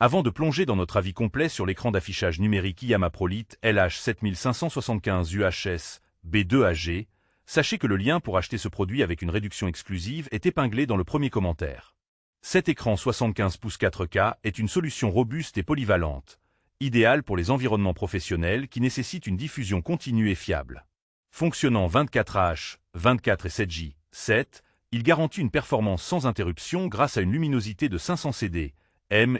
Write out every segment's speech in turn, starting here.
Avant de plonger dans notre avis complet sur l'écran d'affichage numérique IAMA ProLite LH7575 UHS B2AG, sachez que le lien pour acheter ce produit avec une réduction exclusive est épinglé dans le premier commentaire. Cet écran 75 pouces 4K est une solution robuste et polyvalente, idéale pour les environnements professionnels qui nécessitent une diffusion continue et fiable. Fonctionnant 24H, 24 et 7J, 7, il garantit une performance sans interruption grâce à une luminosité de 500 CD,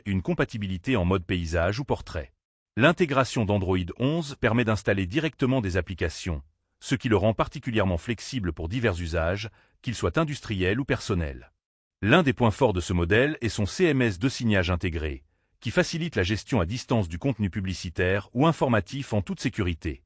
une compatibilité en mode paysage ou portrait. L'intégration d'Android 11 permet d'installer directement des applications, ce qui le rend particulièrement flexible pour divers usages, qu'ils soient industriels ou personnels. L'un des points forts de ce modèle est son CMS de signage intégré, qui facilite la gestion à distance du contenu publicitaire ou informatif en toute sécurité.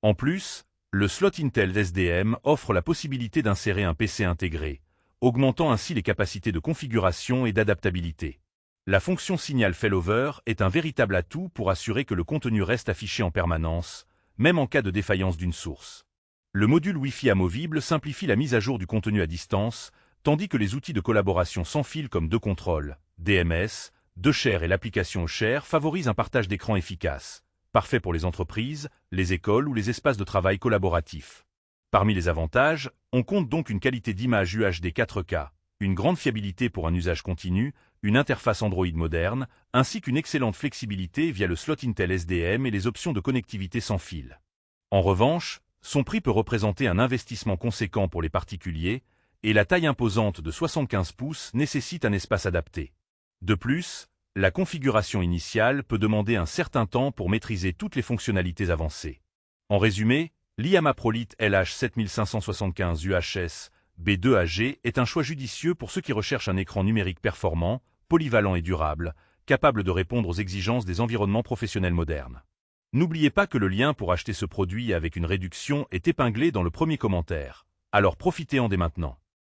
En plus, le slot Intel SDM offre la possibilité d'insérer un PC intégré, augmentant ainsi les capacités de configuration et d'adaptabilité. La fonction signal failover est un véritable atout pour assurer que le contenu reste affiché en permanence, même en cas de défaillance d'une source. Le module Wi-Fi amovible simplifie la mise à jour du contenu à distance, tandis que les outils de collaboration sans fil comme DeControl, DMS, DeShare et l'application Share favorisent un partage d'écran efficace, parfait pour les entreprises, les écoles ou les espaces de travail collaboratifs. Parmi les avantages, on compte donc une qualité d'image UHD 4K, une grande fiabilité pour un usage continu, une interface Android moderne, ainsi qu'une excellente flexibilité via le slot Intel SDM et les options de connectivité sans fil. En revanche, son prix peut représenter un investissement conséquent pour les particuliers, et la taille imposante de 75 pouces nécessite un espace adapté. De plus, la configuration initiale peut demander un certain temps pour maîtriser toutes les fonctionnalités avancées. En résumé, l'IAMA ProLite LH7575 UHS B2AG est un choix judicieux pour ceux qui recherchent un écran numérique performant, polyvalent et durable, capable de répondre aux exigences des environnements professionnels modernes. N'oubliez pas que le lien pour acheter ce produit avec une réduction est épinglé dans le premier commentaire, alors profitez-en dès maintenant.